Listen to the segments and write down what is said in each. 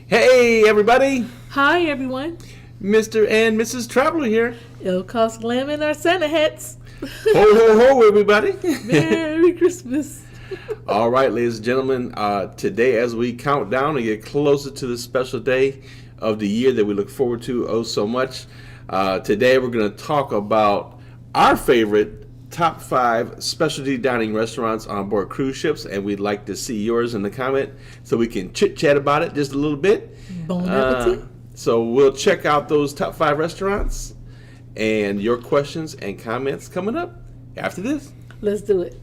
Hey, everybody. Hi, everyone. Mr. and Mrs. Traveler here. ElleKosGlam in our Santa hats. Ho, ho, ho, everybody. Merry Christmas. All right, ladies and gentlemen. Today, as we count down and get closer to the special day of the year that we look forward to oh so much, today we're going to talk about our favorite top 5 specialty dining restaurants on board cruise ships, and we'd like to see yours in the comment so we can chit-chat about it just a little bit. Bon appetit. So we'll check out those top 5 restaurants and your questions and comments coming up after this. Let's do it.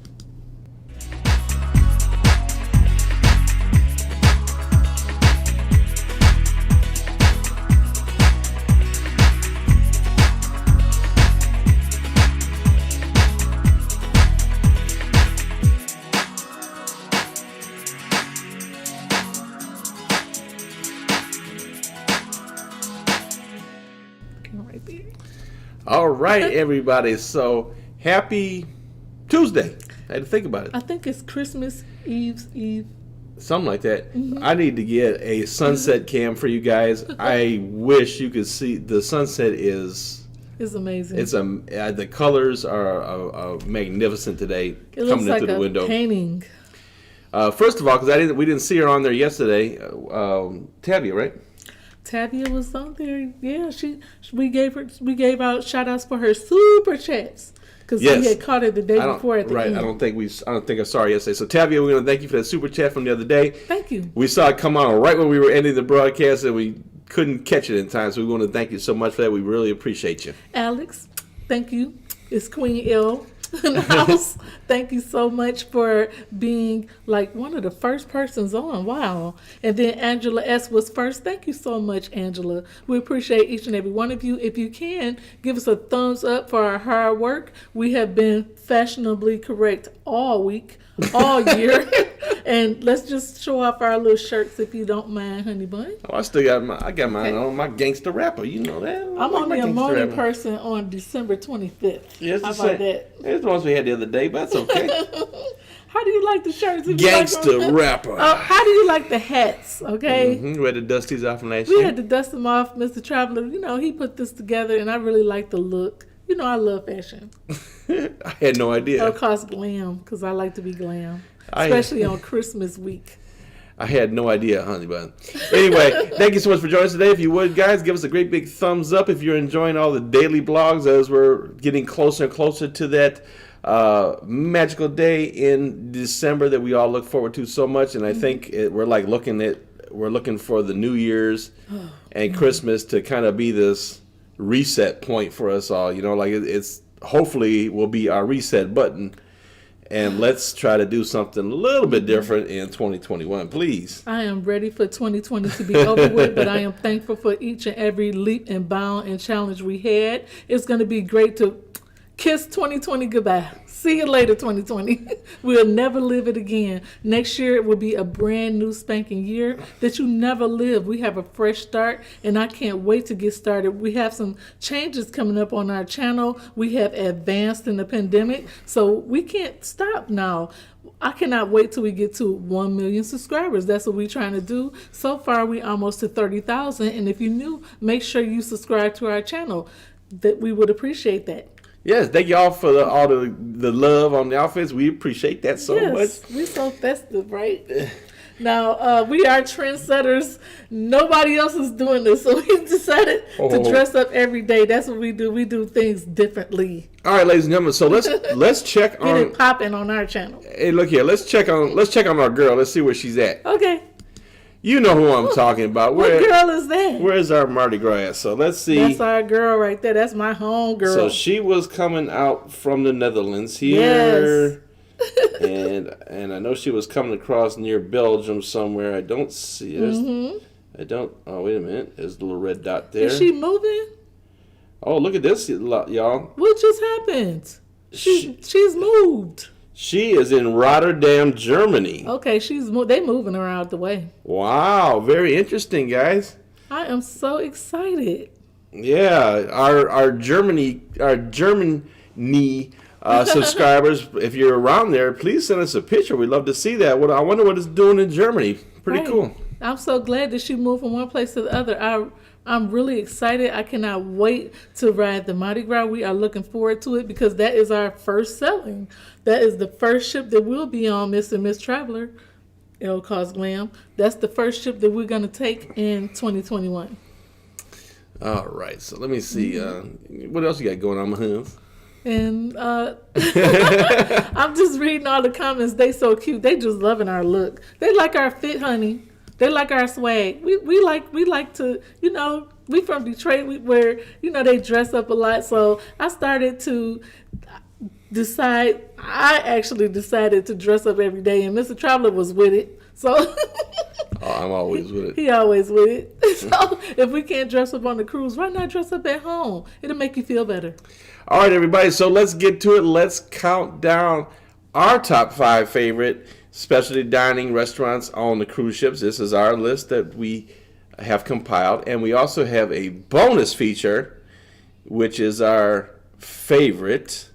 Right there. All right, everybody. So happy Tuesday. I had to think about it. I think it's Christmas Eve. Something like that. I need to get a sunset cam for you guys. I wish you could see the sunset is. It's amazing. It's the colors are magnificent today. It looks coming like into the a window. painting. First of all, because we didn't see her on there yesterday. Tabia, right? Tabia was on there. Yeah, we gave out shout outs for her super chats because we had caught it the day before at the end. I don't think I saw her yesterday. So Tabia, we're gonna thank you for that super chat from the other day. Thank you. We saw it come on right when we were ending the broadcast, and we couldn't catch it in time. So we want to thank you so much for that. We really appreciate you. Alex, thank you. It's Queen L in the house. Thank you so much for being like one of the first persons on. Wow. And then Angela S. was first. Thank you so much, Angela. We appreciate each and every one of you. If you can, give us a thumbs up for our hard work. We have been fashionably correct all week, all year. And let's just show off our little shirts if you don't mind, honey bun. Oh, I got mine on. My gangster rapper, you know that. I'm only a morning person on December 25th. Yes, how about that? It's the ones we had the other day, but that's okay. How do you like the shirts? Gangster rapper. How do you like the hats? Okay. We had to dust these off from last We year. had to dust them off. Mr. Traveler, he put this together, and I really like the look. I love fashion. I had no idea. ElleKosGlam, because I like to be glam, especially on Christmas week. I had no idea, honey bun. Anyway, thank you so much for joining us today. If you would, guys, give us a great big thumbs up if you're enjoying all the daily blogs as we're getting closer and closer to that magical day in December that we all look forward to so much. And I think we're looking for the New Year's and Christmas to kind of be this reset point for us all. It's hopefully will be our reset button. And let's try to do something a little bit different in 2021, please. I am ready for 2020 to be over with, but I am thankful for each and every leap and bound and challenge we had. It's going to be great to kiss 2020 goodbye. See you later, 2020. We'll never live it again. Next year, it will be a brand new spanking year that you never lived. We have a fresh start, and I can't wait to get started. We have some changes coming up on our channel. We have advanced in the pandemic, so we can't stop now. I cannot wait till we get to 1 million subscribers. That's what we're trying to do. So far, we almost to 30,000, and if you're new, make sure you subscribe to our channel. That we would appreciate that. Yes, thank y'all for all the love on the outfits. We appreciate that so much. We're so festive, right? Now, we are trendsetters. Nobody else is doing this, so we decided to dress up every day. That's what we do. We do things differently. All right, ladies and gentlemen. So let's check on. Get it popping on our channel. Hey, look here. Let's check on our girl. Let's see where she's at. Okay. You know who I'm talking about. What girl is that? Where's our Mardi Gras? So let's see. That's our girl right there. That's my home girl. So she was coming out from the Netherlands here. Yes. and I know she was coming across near Belgium somewhere. I don't see it. I don't. Oh, wait a minute. There's a little red dot there. Is she moving? Oh, look at this, y'all. What just happened? She's moved. She is in Rotterdam, Germany. Okay, they moving her out the way. Wow, very interesting, guys. I am so excited. Yeah, our Germany subscribers, if you're around there, please send us a picture. We'd love to see that. I wonder what it's doing in Germany. Pretty cool. I'm so glad that she moved from one place to the other. I'm really excited. I cannot wait to ride the Mardi Gras. We are looking forward to it because that is our first sailing. That is the first ship that we'll be on, Mr. and Miss Traveler, ElleKosGlam. That's the first ship that we're going to take in 2021. All right, so let me see. What else you got going on, Mahomes? And I'm just reading all the comments. They so cute. They just loving our look. They like our fit, honey. They like our swag. We like to, we from Detroit where, they dress up a lot. So I started to I actually decided to dress up every day, and Mr. Traveler was with it. So I'm always with it. He always with it. So if we can't dress up on the cruise, why not dress up at home? It'll make you feel better. All right, everybody. So let's get to it. Let's count down our top 5 favorite specialty dining restaurants on the cruise ships. This is our list that we have compiled, and we also have a bonus feature, which is our favorite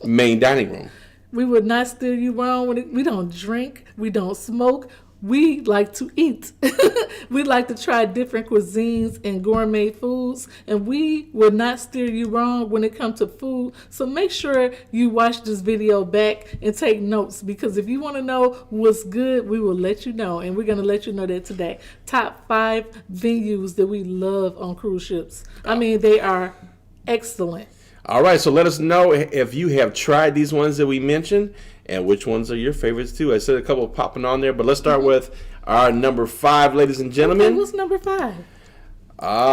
main dining room. We would not steer you wrong. We don't drink. We don't smoke. We like to eat. We like to try different cuisines and gourmet foods, and we will not steer you wrong when it comes to food. So make sure you watch this video back and take notes, because if you want to know what's good, we will let you know, and we're going to let you know that today. Top 5 venues that we love on cruise ships. I mean, they are excellent. All right, so let us know if you have tried these ones that we mentioned and which ones are your favorites too. I said a couple popping on there, but let's start with our number 5, ladies and gentlemen. Okay, what's number 5?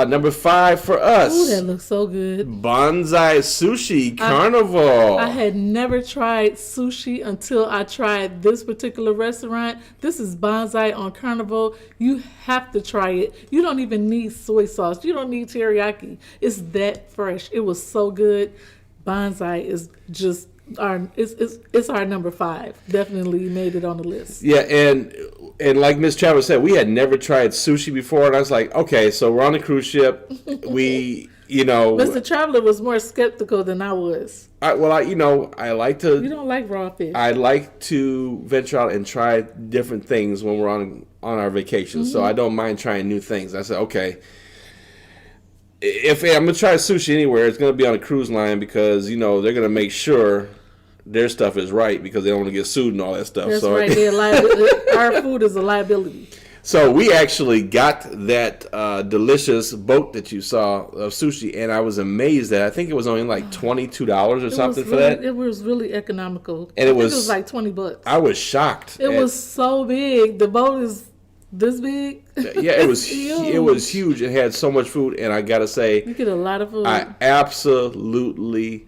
Number 5 for us. Ooh, that looks so good. Bonsai Sushi Carnival. I had never tried sushi until I tried this particular restaurant. This is Bonsai on Carnival. You have to try it. You don't even need soy sauce. You don't need teriyaki. It's that fresh. It was so good. Bonsai is just it's our number 5. Definitely made it on the list. Yeah, and like Miss Travis said, we had never tried sushi before, and I was like, okay, so we're on a cruise ship. Mr. Traveler was more skeptical than I was. I like to. You don't like raw fish. I like to venture out and try different things when we're on our vacation. So I don't mind trying new things. I said, okay, if I'm gonna try sushi anywhere, it's gonna be on a cruise line because they're gonna make sure their stuff is right because they don't want to get sued and all that stuff. That's right. Our food is a liability. So we actually got that delicious boat that you saw of sushi, and I was amazed that I think it was only like $22 or something for that. It was really economical. And it was like $20. I was shocked. It was so big. The boat is this big. Yeah, it was huge. It was huge. It had so much food, and I gotta say, you get a lot of food. I absolutely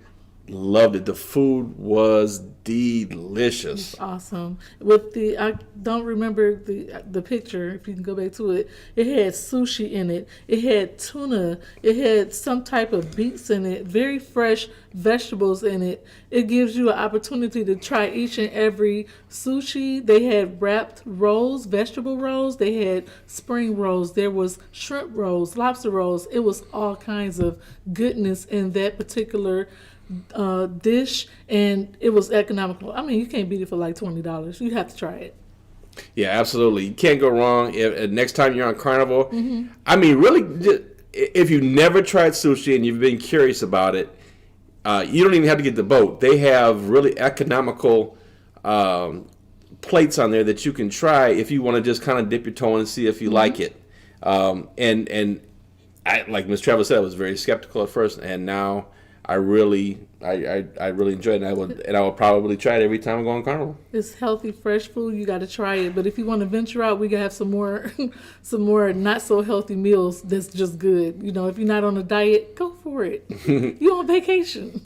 loved it. The food was delicious. Awesome. I don't remember the picture. If you can go back to it, it had sushi in it. It had tuna. It had some type of beets in it. Very fresh vegetables in it. It gives you an opportunity to try each and every sushi. They had wrapped rolls, vegetable rolls. They had spring rolls. There was shrimp rolls, lobster rolls. It was all kinds of goodness in that particular dish, and it was economical. I mean, you can't beat it for like $20. You have to try it. Yeah, absolutely. You can't go wrong. Next time you're on Carnival, I mean, really, if you've never tried sushi and you've been curious about it, you don't even have to get the boat. They have really economical plates on there that you can try if you want to just kind of dip your toe in and see if you like it. And I, like Ms. Travis said, I was very skeptical at first, and now I really enjoy it, and I will probably try it every time I go on Carnival. It's healthy, fresh food. You got to try it. But if you want to venture out, we can have some more not so healthy meals. That's just good. If you're not on a diet, go for it. You're on vacation.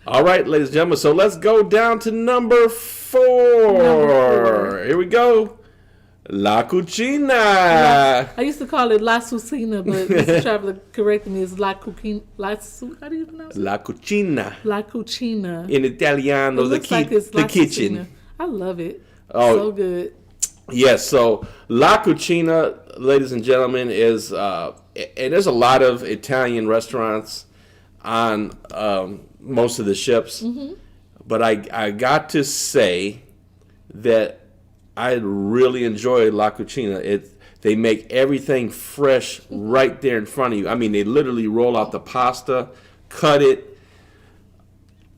All right, ladies and gentlemen. So let's go down to number 4. Here we go. La Cucina. I used to call it La Cucina, but Mr. Traveler corrected me. It's La Cucina. How do you pronounce it? La Cucina. La Cucina. In Italiano, the kitchen. Cucina. I love it. Oh, so good. Yes, so La Cucina, ladies and gentlemen, is and there's a lot of Italian restaurants on most of the ships, but I got to say that I really enjoy La Cucina. They make everything fresh right there in front of you. I mean, they literally roll out the pasta, cut it,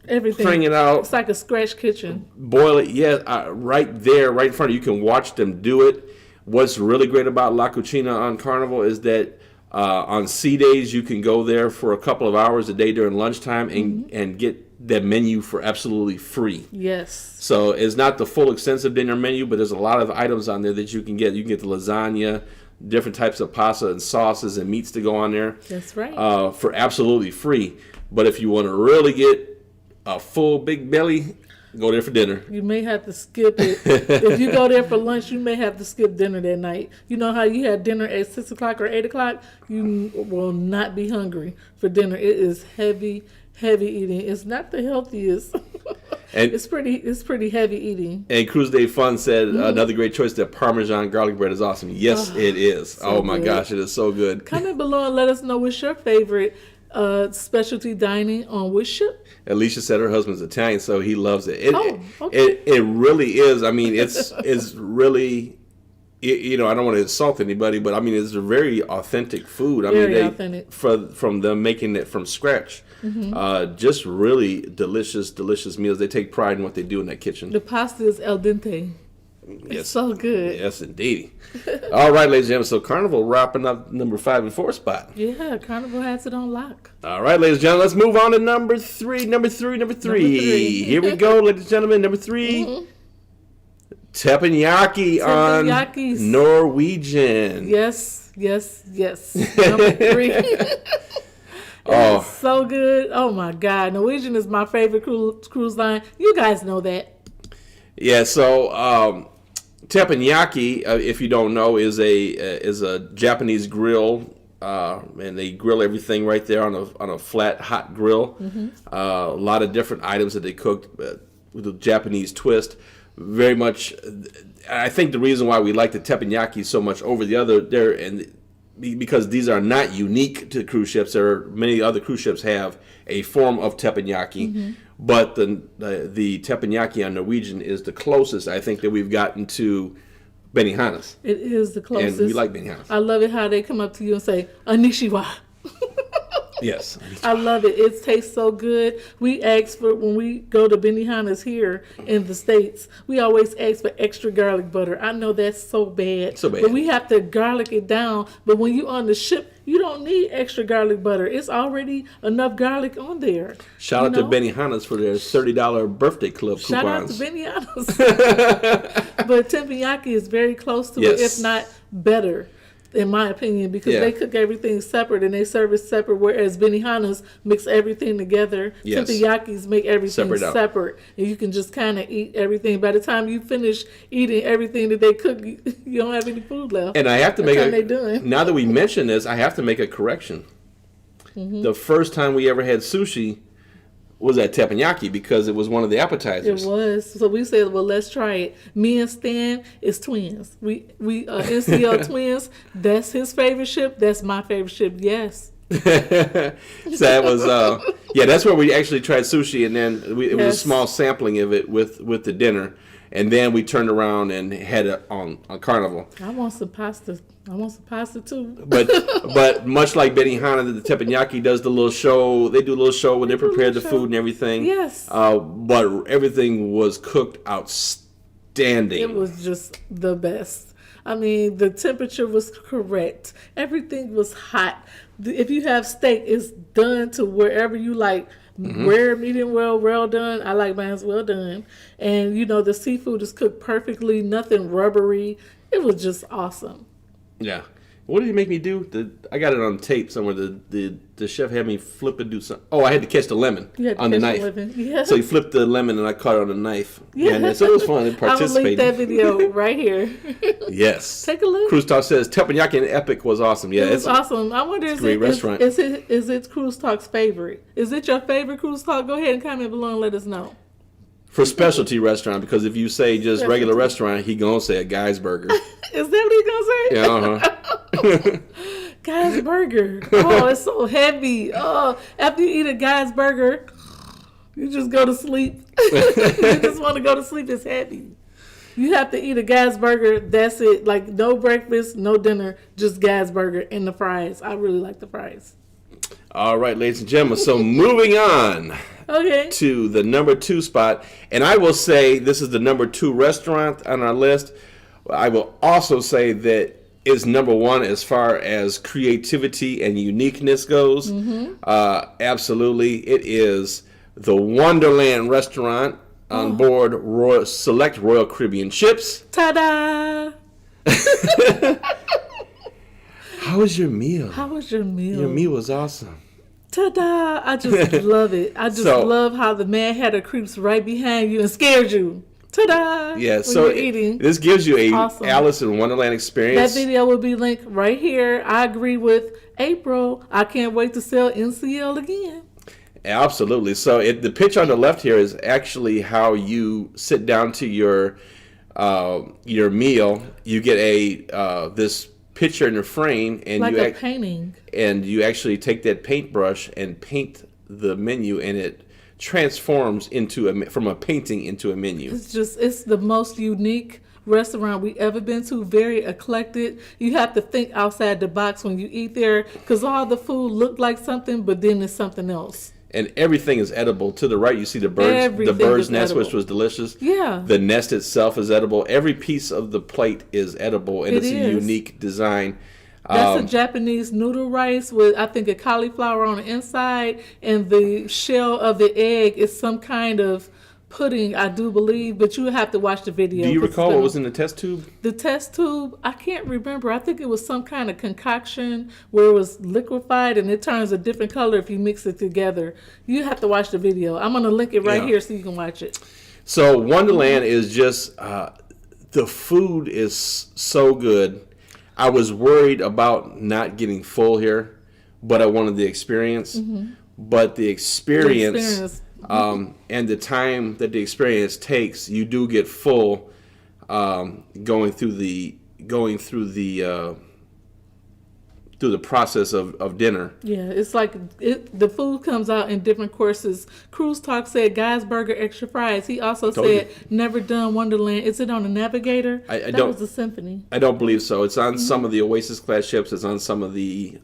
Everything. bring it out, It's like a scratch kitchen. boil it. Yeah, right there, right in front of you. You can watch them do it. What's really great about La Cucina on Carnival is that on C days you can go there for a couple of hours a day during lunchtime and get that menu for absolutely free. Yes. So it's not the full extensive dinner menu, but there's a lot of items on there that you can get. You can get the lasagna, different types of pasta and sauces and meats to go on there. That's right. For absolutely free. But if you want to really get a full big belly, go there for dinner. You may have to skip it. If you go there for lunch, you may have to skip dinner that night. You know how you had dinner at 6 o'clock or 8 o'clock? You will not be hungry for dinner. It is heavy eating. It's not the healthiest. And it's pretty heavy eating. And Cruise Day Fun said another great choice, that Parmesan garlic bread is awesome. Yes, it is. So oh my good. gosh, it is so good. Comment below and let us know what's your favorite specialty dining on which ship. Alicia said her husband's Italian, so he loves it. Okay. It really is. I mean, it's really. I don't want to insult anybody, but I mean, it's a very authentic food. Very authentic. From them making it from scratch. Just really delicious meals. They take pride in what they do in that kitchen. The pasta is al dente. It's so good. Yes, indeed. All right, ladies and gentlemen. So Carnival wrapping up number 5 and 4 spot. Yeah, Carnival has it on lock. All right, ladies and gentlemen. Let's move on to number 3. Number three. Here we go, ladies and gentlemen. Number 3. Teppanyaki on Norwegian. Yes. Number 3. Oh, so good. Oh my God. Norwegian is my favorite cruise line. You guys know that. Yeah, so teppanyaki, if you don't know, is a Japanese grill, and they grill everything right there on a flat, hot grill. A lot of different items that they cooked with a Japanese twist. Very much, I think the reason why we like the teppanyaki so much over the other because these are not unique to cruise ships. There are many other cruise ships have a form of teppanyaki, but the teppanyaki on Norwegian is the closest I think that we've gotten to Benihana's. It is the closest. And we like Benihana's. I love it how they come up to you and say, "Anishiwa." Yes. I love it. It tastes so good. We ask for, when we go to Benihana's here in the States, we always ask for extra garlic butter. I know that's so bad. But we have to garlic it down. But when you're on the ship, you don't need extra garlic butter. It's already enough garlic on there. Shout out to Benihana's for their $30 birthday club coupons. Shout out to Benihana's. But teppanyaki is very close to it, if not better, in my opinion, because they cook everything separate and they serve it separate, whereas Benihana's mix everything together. Yes. Teppanyakis make everything separate, and you can just kind of eat everything. By the time you finish eating everything that they cook, you don't have any food left. And I have to now that we mention this, I have to make a correction. The first time we ever had sushi was at teppanyaki because it was one of the appetizers. It was. So we said, well, let's try it. Me and Stan is twins. We NCL twins. That's his favorite ship. That's my favorite ship. Yes. So that was that's where we actually tried sushi, and then it was a small sampling of it with the dinner, and then we turned around and had it on Carnival. I want some pasta. I want some pasta too. But much like Benihana, the teppanyaki does the little show. They do a little show when they prepare the food and everything. Yes. But everything was cooked outstanding. It was just the best. I mean, the temperature was correct. Everything was hot. If you have steak, it's done to wherever you like. Rare, medium well done. I like mine well done. And, the seafood is cooked perfectly. Nothing rubbery. It was just awesome. Yeah. What did he make me do? I got it on tape somewhere. The chef had me flip and do something. Oh, I had to catch the lemon on the knife. Yeah. So he flipped the lemon and I caught it on the knife. Yeah. And so it was fun to participate. I will link that video right here. Yes. Take a look. Cruise Talk says teppanyaki and Epic was awesome. Yeah, it was awesome. I wonder, is it Cruise Talk's favorite? Is it your favorite Cruise Talk? Go ahead and comment below and let us know. For specialty restaurant, because if you say just regular restaurant, he gonna say a Guy's Burger. Is that what he gonna say? Yeah, Guy's Burger. Oh, it's so heavy. Oh, after you eat a Guy's Burger, you just go to sleep. You just want to go to sleep. It's heavy. You have to eat a gas burger. That's it. Like no breakfast, no dinner, just gas burger and the fries. I really like the fries. All right, ladies and gentlemen. So moving on to the number 2 spot. And I will say this is the number 2 restaurant on our list. I will also say that it's number 1 as far as creativity and uniqueness goes. Absolutely. It is the Wonderland restaurant on board Select Royal Caribbean ships. Ta-da! How was your meal? How was your meal? Your meal was awesome. Ta-da! I just love it. I just love how the Mad Hatter creeps right behind you and scares you. Ta-da! Yeah, so eating. This gives you a awesome. Alice in Wonderland experience. That video will be linked right here. I agree with April. I can't wait to sell NCL again. Absolutely. So the picture on the left here is actually how you sit down to your meal. You get this picture in the frame, and like a painting. And you actually take that paintbrush and paint the menu, and it transforms from a painting into a menu. It's the most unique restaurant we ever been to. Very eclectic. You have to think outside the box when you eat there, because all the food looked like something, but then it's something else. And everything is edible. To the right, you see the bird's nest, which was delicious. Yeah. The nest itself is edible. Every piece of the plate is edible, and it's a unique design. That's a Japanese noodle rice with, I think, a cauliflower on the inside, and the shell of the egg is some kind of pudding, I do believe, but you have to watch the video. Do you recall what was in the test tube? The test tube, I can't remember. I think it was some kind of concoction where it was liquefied and it turns a different color if you mix it together. You have to watch the video. I'm going to link it right here so you can watch it. So Wonderland is just, the food is so good. I was worried about not getting full here, but I wanted the experience. But the experience and the time that the experience takes, you do get full going through the process of dinner. Yeah, it's like the food comes out in different courses. Cruise Talk said Guy's Burger extra fries. He also said Never Done Wonderland. Is it on the Navigator? That was the Symphony. I don't believe so. It's on some of the Oasis class ships. It's on some of the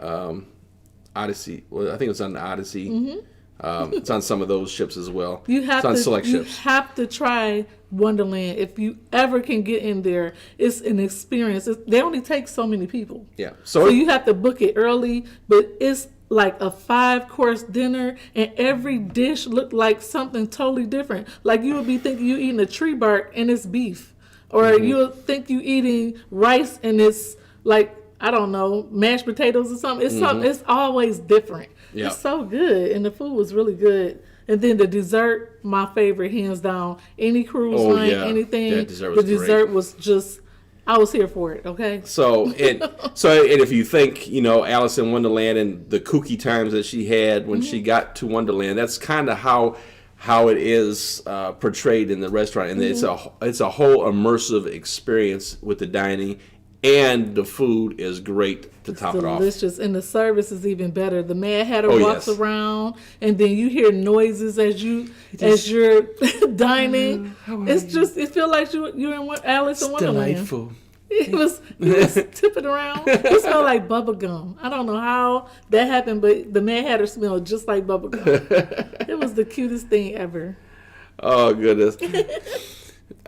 Odyssey. Well, I think it's on the Odyssey. It's on some of those ships as well. It's on select ships. You have to try Wonderland if you ever can get in there. It's an experience. They only take so many people. Yeah. So you have to book it early, but it's like a 5-course dinner, and every dish looked like something totally different. Like you would be thinking you eating a tree bark and it's beef, or you'll think you eating rice and it's like, I don't know, mashed potatoes or something. It's something. It's always different. Yeah. It's so good, and the food was really good. And then the dessert, my favorite, hands down. Any cruise line, anything. That dessert was dessert was just, I was here for it. Okay. So and if you think, Alice in Wonderland and the kooky times that she had when she got to Wonderland, that's kind of how it is portrayed in the restaurant, and it's a whole immersive experience with the dining. And the food is great to top it off. Delicious, and the service is even better. The Mad Hatter walks around, and then you hear noises as you're dining. It feels like you're in Alice in Wonderland. Delightful. He was tipping around. It smelled like bubble gum. I don't know how that happened, but the Mad Hatter smelled just like bubble gum. It was the cutest thing ever. Oh goodness.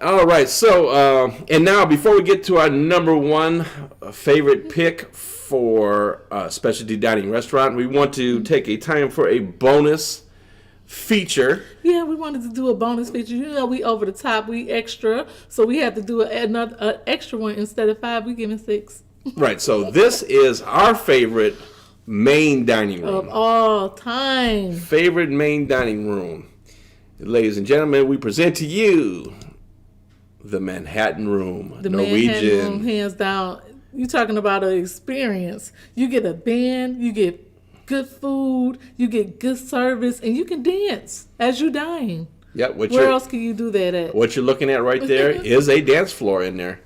All right, so and now before we get to our number 1 favorite pick for a specialty dining restaurant, we want to take a time for a bonus feature. Yeah, we wanted to do a bonus feature. We over the top, we extra, so we had to do another extra one. Instead of 5, we giving 6. Right, so this is our favorite main dining room of all time. Favorite main dining room, ladies and gentlemen. We present to you the Manhattan Room. The Norwegian Manhattan Room, hands down. You're talking about an experience. You get a band, you get good food, you get good service, and you can dance as you dine. Yep. Where else can you do that at? What you're looking at right there is a dance floor in there.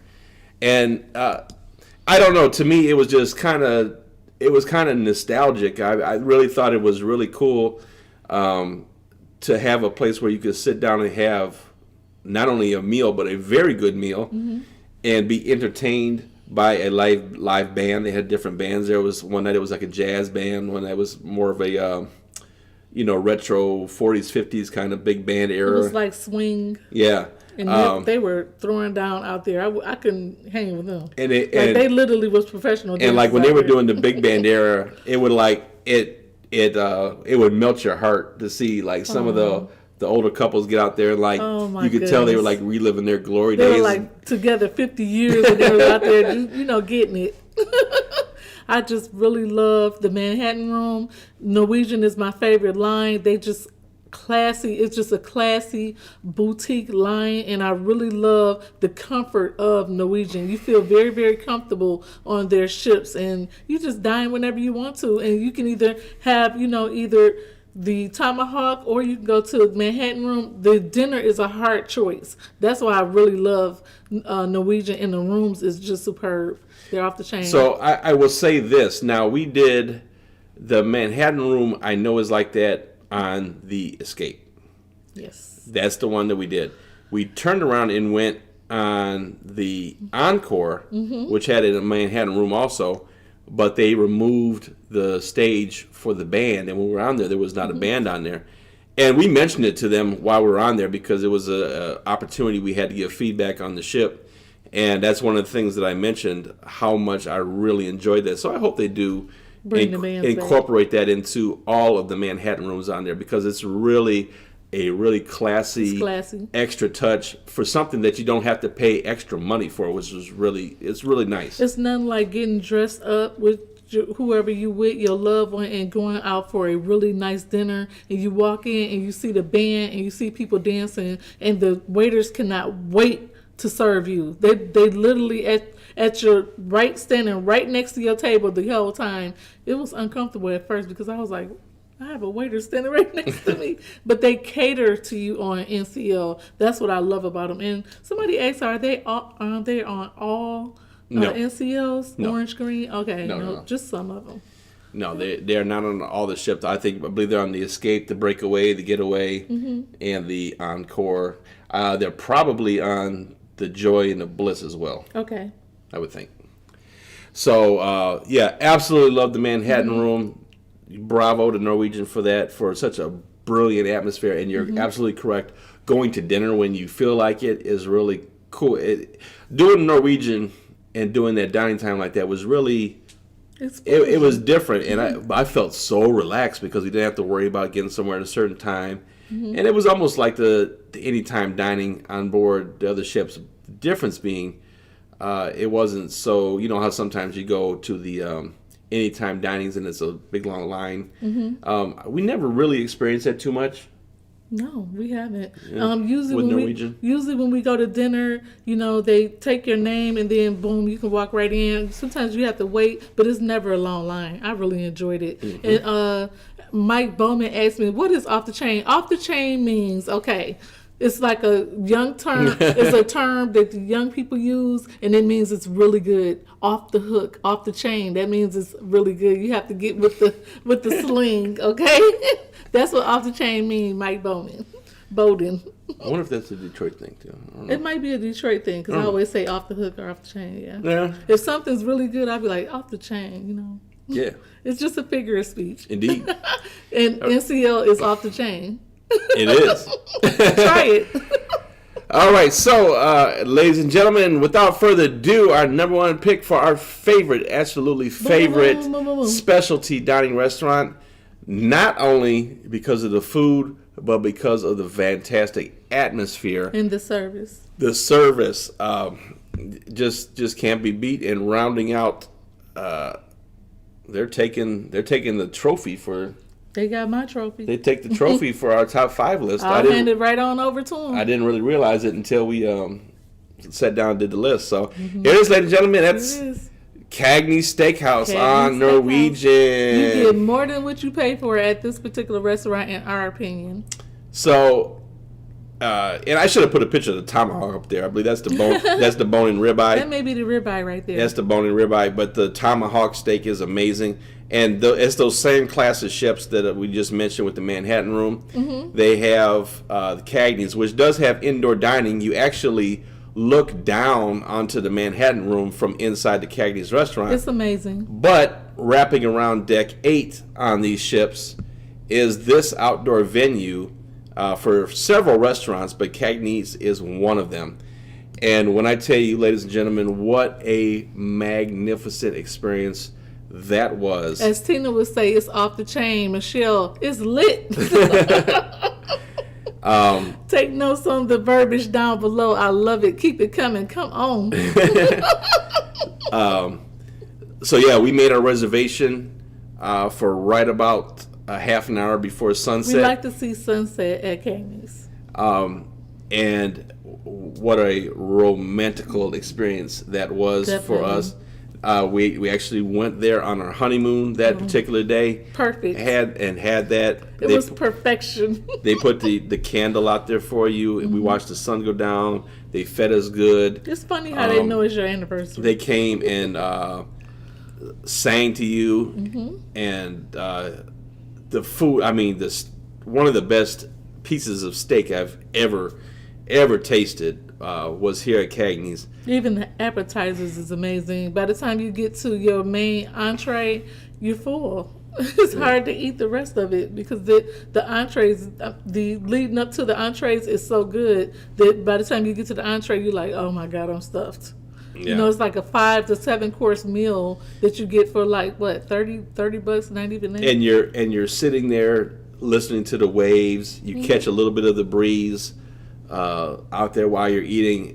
And I don't know, to me it was just kind of nostalgic. I really thought it was really cool to have a place where you could sit down and have not only a meal but a very good meal, and be entertained by a live band. They had different bands. There was one night it was like a jazz band. One night was more of a retro 40s 50s kind of big band era. It was like swing. Yeah. And they were throwing down out there. I couldn't hang with them. And they literally was professional. And like when they were doing the big band era, it would it would melt your heart to see like some of the older couples get out there and like you could tell they were like reliving their glory days. They were like together 50 years and they were out there, getting it. I just really love the Manhattan Room. Norwegian is my favorite line. They just classy. It's just a classy boutique line, and I really love the comfort of Norwegian. You feel very, very comfortable on their ships, and you just dine whenever you want to. And you can either have, either the Tomahawk or you can go to the Manhattan Room. The dinner is a hard choice. That's why I really love Norwegian, and the rooms is just superb. They're off the chain. So I will say this. Now, we did the Manhattan Room, I know is like that on the Escape. Yes. That's the one that we did. We turned around and went on the Encore, which had a Manhattan Room also, but they removed the stage for the band, and when we were on there was not a band on there. And we mentioned it to them while we were on there because it was an opportunity we had to give feedback on the ship. And that's one of the things that I mentioned, how much I really enjoyed that. So I hope they do incorporate that into all of the Manhattan Rooms on there, because it's really a really classy extra touch for something that you don't have to pay extra money for, which is it's really nice. It's nothing like getting dressed up with whoever you with, your loved one, and going out for a really nice dinner, and you walk in and you see the band and you see people dancing, and the waiters cannot wait to serve you. They literally at your right, standing right next to your table the whole time. It was uncomfortable at first because I was like, I have a waiter standing right next to me. But they cater to you on NCL. That's what I love about them. And somebody asked, are they on all NCLs? No. Orange, green? Okay, no, just some of them. No, they're not on all the ships. I believe they're on the Escape, the Breakaway, the Getaway, and the Encore. They're probably on the Joy and the Bliss as well. Okay. I would think. So, absolutely love the Manhattan Room. Bravo to Norwegian for that, for such a brilliant atmosphere. And you're absolutely correct. Going to dinner when you feel like it is really cool. Doing Norwegian and doing that dining time like that was really... It was different, and I felt so relaxed because we didn't have to worry about getting somewhere at a certain time. And it was almost like the anytime dining on board the other ships. The difference being, it wasn't so, how sometimes you go to the anytime dinings and it's a big long line. We never really experienced that too much. No, we haven't. Yeah. Usually when we go to dinner, they take your name and then boom, you can walk right in. Sometimes you have to wait, but it's never a long line. I really enjoyed it. And Mike Bowman asked me, what is off the chain? Off the chain means, okay, it's like a young term. It's a term that the young people use, and it means it's really good. Off the hook, off the chain. That means it's really good. You have to get with the sling, okay? That's what off the chain means, Mike Bowden. I wonder if that's a Detroit thing, too. I don't know. It might be a Detroit thing, because I always say off the hook or off the chain, yeah. If something's really good, I'll be like, off the chain, Yeah. It's just a figure of speech. Indeed. And NCL is off the chain. It is. Try it. All right, so, ladies and gentlemen, without further ado, our number one pick for our absolutely favorite specialty dining restaurant, not only because of the food, but because of the fantastic atmosphere. And the service. The service just can't be beat. And rounding out, they're taking the trophy for... They got my trophy. They take the trophy for our top 5 list. I'll hand it right on over to them. I didn't really realize it until we sat down and did the list. So here it is, ladies and gentlemen. That's Cagney Steakhouse on Norwegian. You get more than what you pay for at this particular restaurant, in our opinion. So, and I should have put a picture of the tomahawk up there. I believe that's the bone. That's the bone and ribeye. That may be the ribeye right there. That's the bone and ribeye. But the tomahawk steak is amazing. And it's those same class of ships that we just mentioned with the Manhattan Room. Mm-hmm. They have the Cagney's, which does have indoor dining. You actually look down onto the Manhattan Room from inside the Cagney's restaurant. It's amazing. But wrapping around deck 8 on these ships is this outdoor venue for several restaurants, but Cagney's is one of them. And when I tell you, ladies and gentlemen, what a magnificent experience that was. As Tina would say, it's off the chain. Michelle, it's lit. Take notes on the verbiage down below. I love it. Keep it coming. Come on. So yeah, we made our reservation for right about a half an hour before sunset. We like to see sunset at Cagney's. And what a romantical experience that was. Definitely. For us. We actually went there on our honeymoon that particular day. Perfect. Had that. It was perfection. They put the candle out there for you, and we watched the sun go down. They fed us good. It's funny how they know it's your anniversary. They came and sang to you, and the food. I mean, one of the best pieces of steak I've ever tasted was here at Cagney's. Even the appetizers is amazing. By the time you get to your main entree, you're full. It's hard to eat the rest of it because the entrees, the leading up to the entrees is so good that by the time you get to the entree, you're like, oh my God, I'm stuffed. Yeah. You know, it's like a 5 to 7 course meal that you get for like what, $30, not even that. And you're sitting there listening to the waves. You catch a little bit of the breeze out there while you're eating.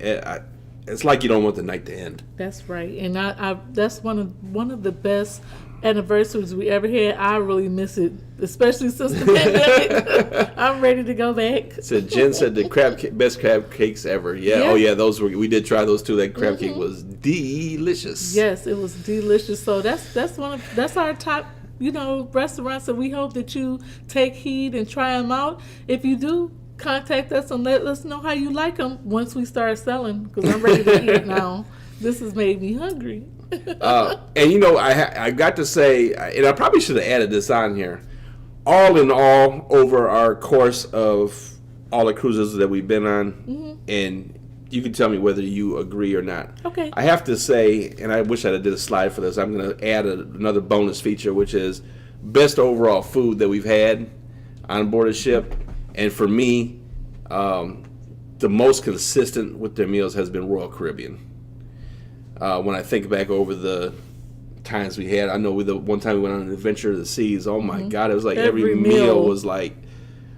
It's like you don't want the night to end. That's right, and I that's one of the best anniversaries we ever had. I really miss it, especially since the pandemic. I'm ready to go back. So Jen said the best crab cakes ever. Yeah. Oh yeah, we did try those too. That crab cake was delicious. Yes, it was delicious. So that's our top, restaurants, and we hope that you take heed and try them out. If you do, contact us and let us know how you like them once we start selling, because I'm ready to eat now. This has made me hungry. And I got to say, and I probably should have added this on here, all in all, over our course of all the cruises that we've been on, and you can tell me whether you agree or not. Okay. I have to say, and I wish I did a slide for this, I'm going to add another bonus feature, which is best overall food that we've had on board a ship. And for me, the most consistent with their meals has been Royal Caribbean. When I think back over the times we had, I know the one time we went on an adventure to the seas, oh my God, it was like every meal was like,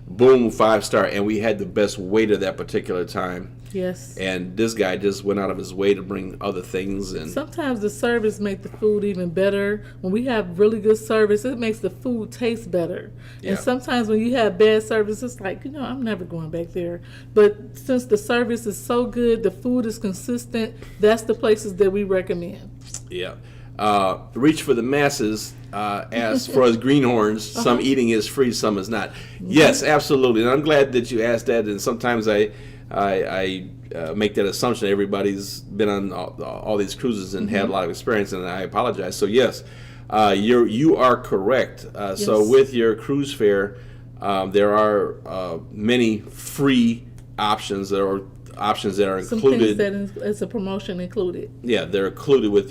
boom, 5-star, and we had the best waiter that particular time. Yes. And this guy just went out of his way to bring other things. And sometimes the service makes the food even better. When we have really good service, it makes the food taste better. Yeah. And sometimes when you have bad service, it's like, I'm never going back there. But since the service is so good, the food is consistent, that's the places that we recommend. Yeah. Reach for the masses. As for us greenhorns, some eating is free, some is not. Yes, absolutely. And I'm glad that you asked that. And sometimes I make that assumption everybody's been on all these cruises and had a lot of experience, and I apologize. So yes, you are correct. Yes. So with your cruise fare, there are many free options. There are options that are included. Some things that is a promotion included. Yeah, they're included with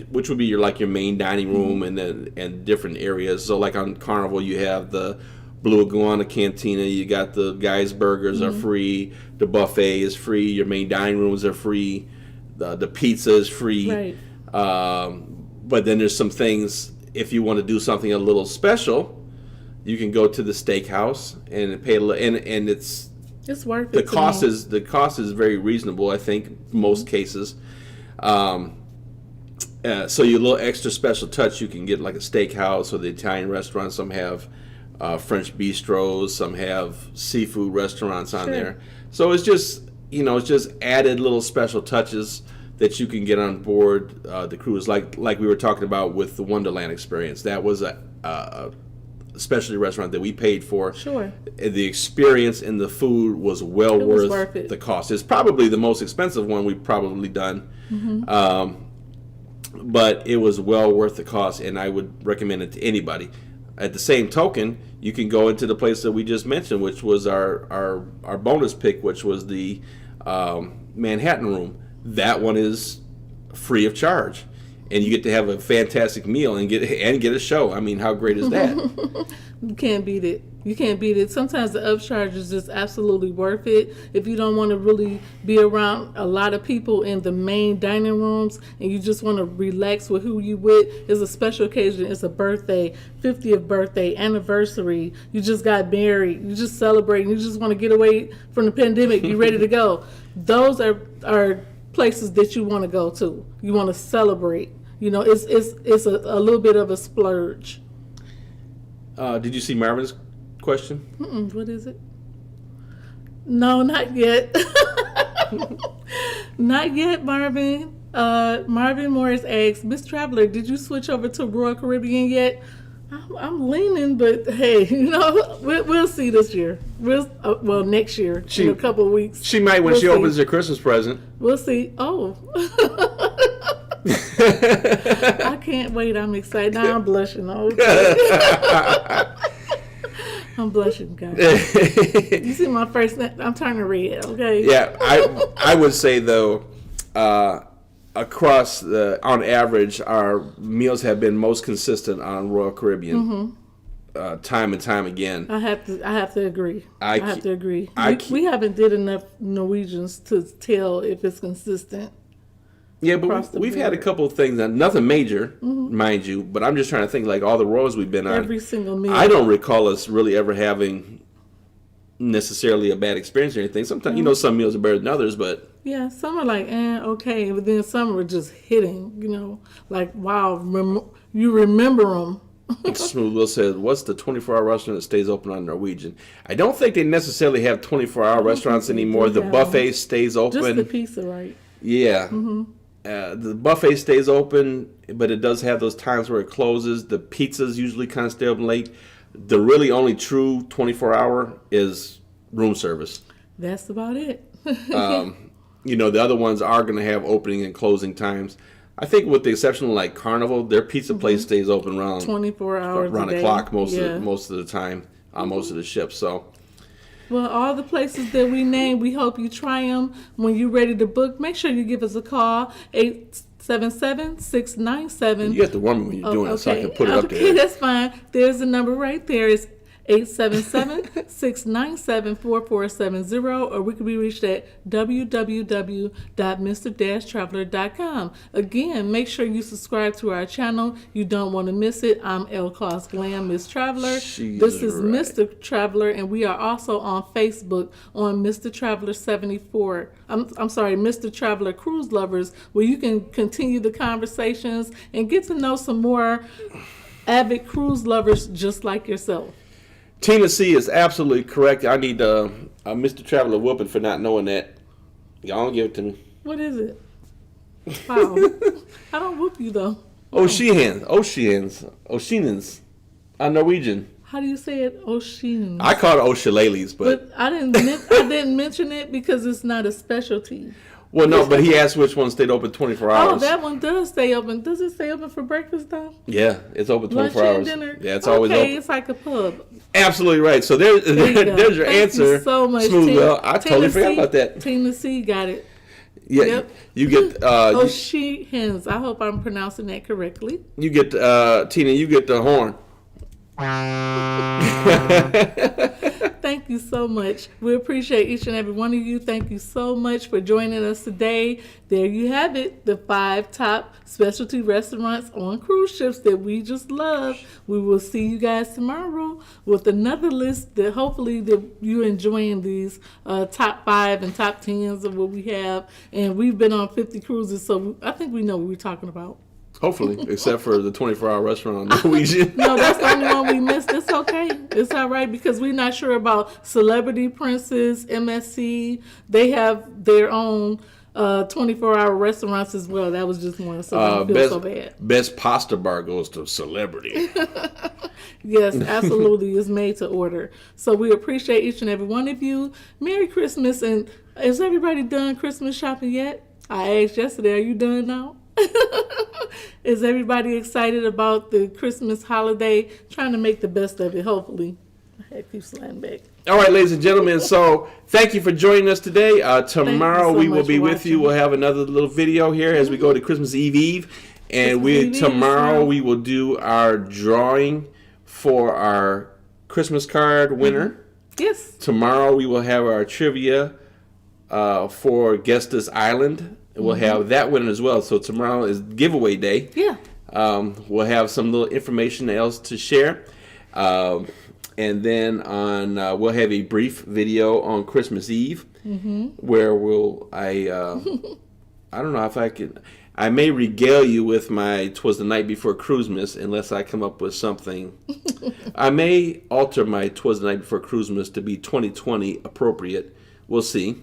which would be your main dining room and different areas. So like on Carnival, you have the Blue Iguana Cantina, you got the guys' burgers are free, the buffet is free, your main dining rooms are free, the pizza is free. Right. But then there's some things, if you want to do something a little special, you can go to the steakhouse and pay and it's worth it. The cost is very reasonable, I think, most cases. So your little extra special touch, you can get like a steakhouse or the Italian restaurant. Some have French bistros, some have seafood restaurants on there. So it's just added little special touches that you can get on board the cruise, like we were talking about with the Wonderland experience. That was a specialty restaurant that we paid for. Sure. The experience and the food was well worth it. the cost. It's probably the most expensive one we've probably done. But it was well worth the cost, and I would recommend it to anybody. At the same token, you can go into the place that we just mentioned, which was our bonus pick, which was the Manhattan Room. That one is free of charge, and you get to have a fantastic meal and get a show. I mean, how great is that? You can't beat it. You can't beat it. Sometimes the upcharge is just absolutely worth it. If you don't want to really be around a lot of people in the main dining rooms and you just want to relax with who you with, it's a special occasion. It's a birthday, 50th birthday, anniversary. You just got married. You just celebrating. You just want to get away from the pandemic. You ready to go. Those are places that you want to go to. You want to celebrate. You know, it's a little bit of a splurge. Did you see Marvin's question? What is it? No, not yet. Not yet, Marvin. Marvin Morris asks, Miss Traveler, did you switch over to Royal Caribbean yet? I'm leaning, but hey, we'll see this year. Well, next year, in a couple of weeks. She might when she opens her Christmas present. We'll see. Oh. I can't wait. I'm excited. Now I'm blushing. Okay. I'm blushing, guys. You see my face? I'm turning red. Okay. Yeah, I would say though, across on average, our meals have been most consistent on Royal Caribbean, time and time again. I have to agree. I have to agree. We haven't did enough Norwegians to tell if it's consistent. Yeah, but we've had a couple of things, nothing major, mind you, but I'm just trying to think like all the rows we've been on. Every single meal. I don't recall us really ever having necessarily a bad experience or anything. Sometimes, some meals are better than others, but... Yeah, some are like, okay, but then some are just hitting, like, wow, you remember them. Smooth Will said, what's the 24-hour restaurant that stays open on Norwegian? I don't think they necessarily have 24-hour restaurants anymore. The buffet stays open. Just the pizza, right? Yeah. The buffet stays open, but it does have those times where it closes. The pizzas usually kind of stay open late. The really only true 24-hour is room service. That's about it. The other ones are going to have opening and closing times. I think with the exception of like Carnival, their pizza place stays open around 24 hours around a day. The clock most of the time on most of the ships. So. Well, all the places that we named, we hope you try them. When you're ready to book, make sure you give us a call, 877-697. You have to warm me when you're doing it so I can put it up there. Okay, that's fine. There's a number right there. It's 877-697-4470, or we can be reached at www.mr-traveler.com. Again, make sure you subscribe to our channel. You don't want to miss it. I'm ElleKosGlam, Miss Traveler. This is right. Mr. Traveler, and we are also on Facebook on Mr. Traveler 74. I'm sorry, Mr. Traveler Cruise Lovers, where you can continue the conversations and get to know some more avid cruise lovers just like yourself. Tina C is absolutely correct. I need Mr. Traveler whooping for not knowing that. Y'all don't give it to me. What is it? Wow. I don't whoop you, though. Oceanans on Norwegian. How do you say it? Oceans. I call it Oshaleles, but I didn't mention it because it's not a specialty. Well, no, but he asked which one stayed open 24 hours. Oh, that one does stay open. Does it stay open for breakfast, though? Yeah, it's open 24 Lunch hours. And dinner? Yeah, it's always open. Okay, it's like a pub. Absolutely right. So there's your answer. Thank you so much, Smooth. I totally forgot about that. Tina C got it. Yeah, yep. You get... Oceans. I hope I'm pronouncing that correctly. You get, Tina, you get the horn. Thank you so much. We appreciate each and every one of you. Thank you so much for joining us today. There you have it, the 5 top specialty restaurants on cruise ships that we just love. We will see you guys tomorrow with another list that hopefully that you're enjoying these top 5 and top 10s of what we have. And we've been on 50 cruises, so I think we know what we're talking about. Hopefully, except for the 24-hour restaurant on Norwegian. No, that's the only one we missed. It's okay. It's all right because we're not sure about Celebrity Princess, MSC. They have their own 24-hour restaurants as well. That was just one, so I don't feel so bad. Best pasta bar goes to Celebrity. Yes, absolutely. It's made to order. So we appreciate each and every one of you. Merry Christmas. And is everybody done Christmas shopping yet? I asked yesterday, are you done now? Is everybody excited about the Christmas holiday? Trying to make the best of it, hopefully. I had to keep sliding back. All right, ladies and gentlemen. So thank you for joining us today. Tomorrow so we will much be for with you. watching. We'll have another little video here as we go to Christmas Eve. And tomorrow we will do our drawing for our Christmas card winner. Yes. Tomorrow we will have our trivia for Guestus Island. We'll have that winner as well. So tomorrow is giveaway day. Yeah. We'll have some little information else to share. And then we'll have a brief video on Christmas Eve where I don't know if I can. I may regale you with my "'Twas the Night Before Christmas" unless I come up with something. I may alter my "'Twas the Night Before Christmas" to be 2020 appropriate. We'll see.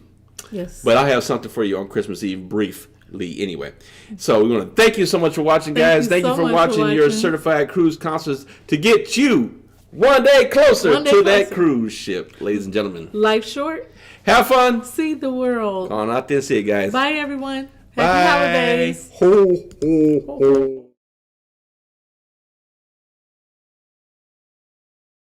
Yes. But I'll have something for you on Christmas Eve briefly anyway. So we want to thank you so much for watching, guys. Thank you for watching your certified cruise counselors to get you one day closer to that cruise ship, ladies and gentlemen. Life short. Have fun. See the world. On out there, see you guys. Bye, everyone. Happy holidays. Ho, ho, ho.